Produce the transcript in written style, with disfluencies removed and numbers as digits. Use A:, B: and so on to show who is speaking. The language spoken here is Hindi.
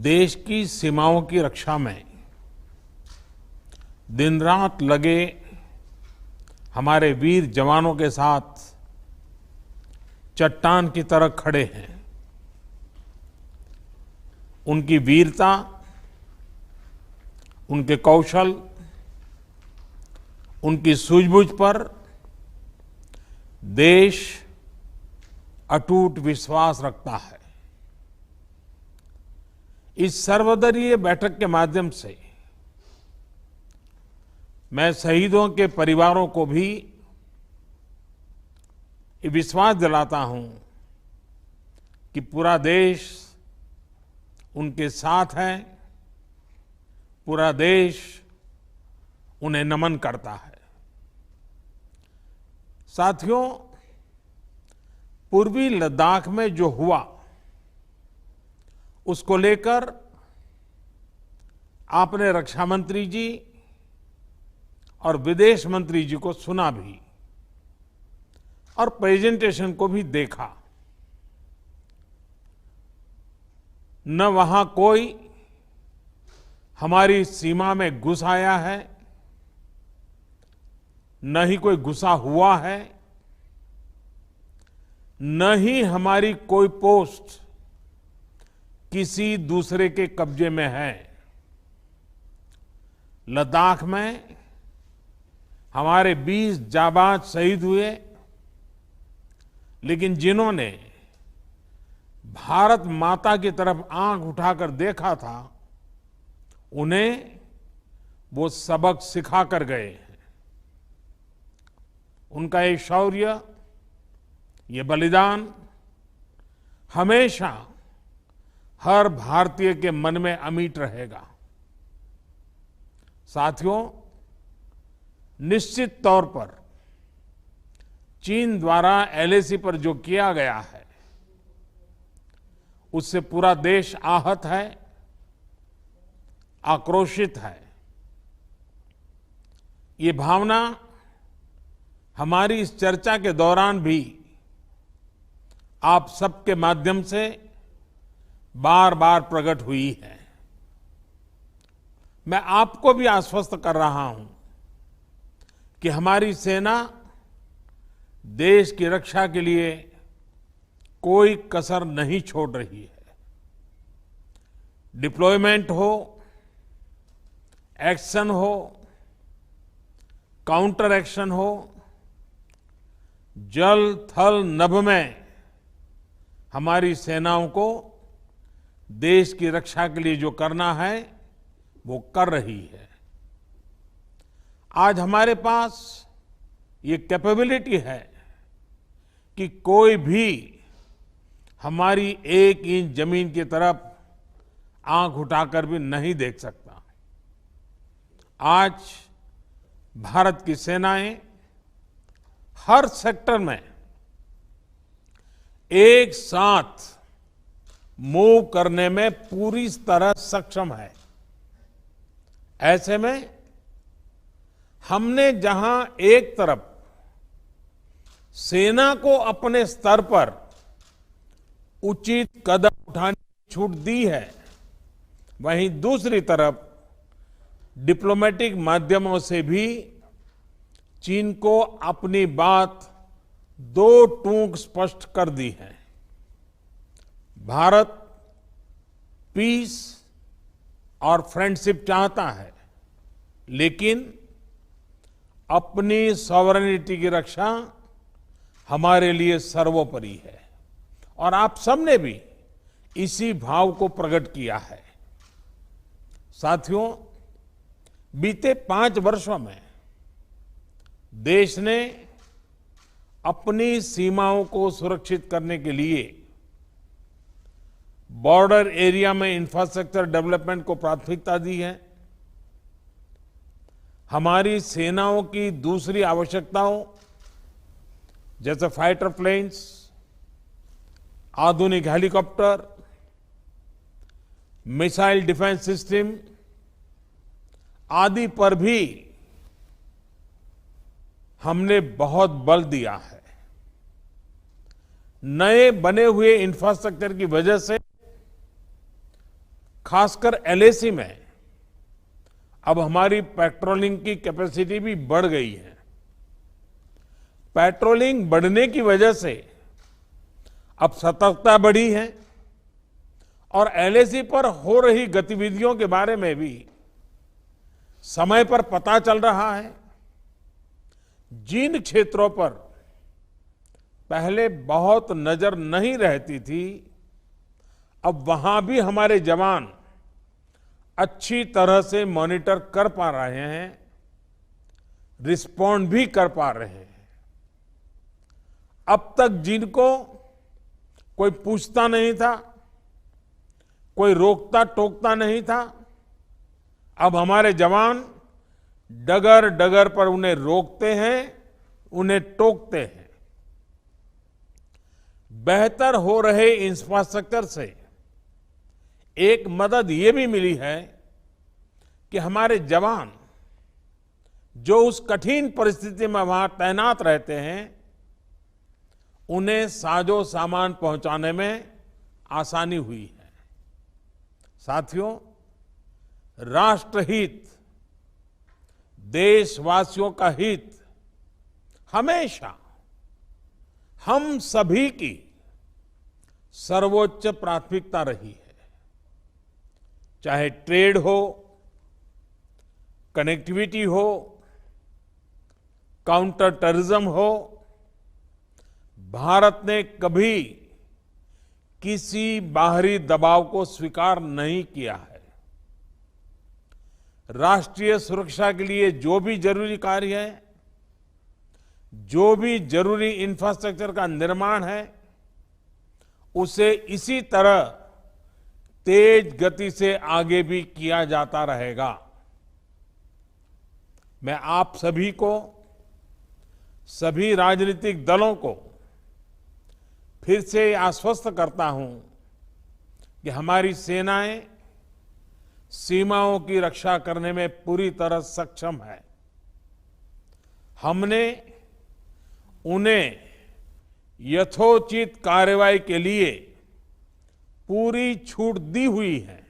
A: देश की सीमाओं की रक्षा में दिन रात लगे हमारे वीर जवानों के साथ चट्टान की तरह खड़े हैं। उनकी वीरता, उनके कौशल, उनकी सूझबूझ पर देश अटूट विश्वास रखता है। इस सर्वदलीय बैठक के माध्यम से मैं शहीदों के परिवारों को भी ये विश्वास दिलाता हूं कि पूरा देश उनके साथ है, पूरा देश उन्हें नमन करता है। साथियों, पूर्वी लद्दाख में जो हुआ उसको लेकर आपने रक्षा मंत्री जी और विदेश मंत्री जी को सुना भी और प्रेजेंटेशन को भी देखा। न वहां कोई हमारी सीमा में घुस आया है, न ही कोई घुसा हुआ है, न ही हमारी कोई पोस्ट किसी दूसरे के कब्जे में है। लद्दाख में हमारे 20 जाबाज शहीद हुए, लेकिन जिन्होंने भारत माता की तरफ आंख उठाकर देखा था, उन्हें वो सबक सिखा कर गए हैं। उनका ये शौर्य, ये बलिदान हमेशा हर भारतीय के मन में अमिट रहेगा। साथियों, निश्चित तौर पर चीन द्वारा एलएसी पर जो किया गया है, उससे पूरा देश आहत है, आक्रोशित है। ये भावना हमारी इस चर्चा के दौरान भी आप सबके माध्यम से बार बार प्रकट हुई है। मैं आपको भी आश्वस्त कर रहा हूं कि हमारी सेना देश की रक्षा के लिए कोई कसर नहीं छोड़ रही है। डिप्लॉयमेंट हो, एक्शन हो, काउंटर एक्शन हो, जल थल नभ में हमारी सेनाओं को देश की रक्षा के लिए जो करना है वो कर रही है। आज हमारे पास ये कैपेबिलिटी है कि कोई भी हमारी एक इंच जमीन की तरफ आंख उठाकर भी नहीं देख सकता। आज भारत की सेनाएं हर सेक्टर में एक साथ मूव करने में पूरी तरह सक्षम है। ऐसे में हमने जहां एक तरफ सेना को अपने स्तर पर उचित कदम उठाने की छूट दी है, वहीं दूसरी तरफ डिप्लोमेटिक माध्यमों से भी चीन को अपनी बात दो टूक स्पष्ट कर दी है। भारत पीस और फ्रेंडशिप चाहता है, लेकिन अपनी सॉवरेनिटी की रक्षा हमारे लिए सर्वोपरि है और आप सबने भी इसी भाव को प्रकट किया है। साथियों, बीते 5 वर्षों में देश ने अपनी सीमाओं को सुरक्षित करने के लिए बॉर्डर एरिया में इंफ्रास्ट्रक्चर डेवलपमेंट को प्राथमिकता दी है। हमारी सेनाओं की दूसरी आवश्यकताओं जैसे फाइटर प्लेन्स, आधुनिक हेलीकॉप्टर, मिसाइल डिफेंस सिस्टम आदि पर भी हमने बहुत बल दिया है। नए बने हुए इंफ्रास्ट्रक्चर की वजह से खासकर एलएसी में अब हमारी पेट्रोलिंग की कैपेसिटी भी बढ़ गई है। पेट्रोलिंग बढ़ने की वजह से अब सतर्कता बढ़ी है और एलएसी पर हो रही गतिविधियों के बारे में भी समय पर पता चल रहा है। जिन क्षेत्रों पर पहले बहुत नजर नहीं रहती थी, अब वहां भी हमारे जवान अच्छी तरह से मॉनिटर कर पा रहे हैं, रिस्पॉन्ड भी कर पा रहे हैं। अब तक जिनको कोई पूछता नहीं था, कोई रोकता टोकता नहीं था, अब हमारे जवान डगर डगर पर उन्हें रोकते हैं, उन्हें टोकते हैं। बेहतर हो रहे इंफ्रास्ट्रक्चर से एक मदद ये भी मिली है कि हमारे जवान जो उस कठिन परिस्थिति में वहां तैनात रहते हैं, उन्हें साजो सामान पहुंचाने में आसानी हुई है। साथियों, राष्ट्रहित, देशवासियों का हित हमेशा हम सभी की सर्वोच्च प्राथमिकता रही है। चाहे ट्रेड हो, कनेक्टिविटी हो, काउंटर टेररिज्म हो, भारत ने कभी किसी बाहरी दबाव को स्वीकार नहीं किया है। राष्ट्रीय सुरक्षा के लिए जो भी जरूरी कार्य है, जो भी जरूरी इंफ्रास्ट्रक्चर का निर्माण है, उसे इसी तरह तेज गति से आगे भी किया जाता रहेगा। मैं आप सभी को, सभी राजनीतिक दलों को फिर से आश्वस्त करता हूं कि हमारी सेनाएं सीमाओं की रक्षा करने में पूरी तरह सक्षम है। हमने उन्हें यथोचित कार्रवाई के लिए पूरी छूट दी हुई है।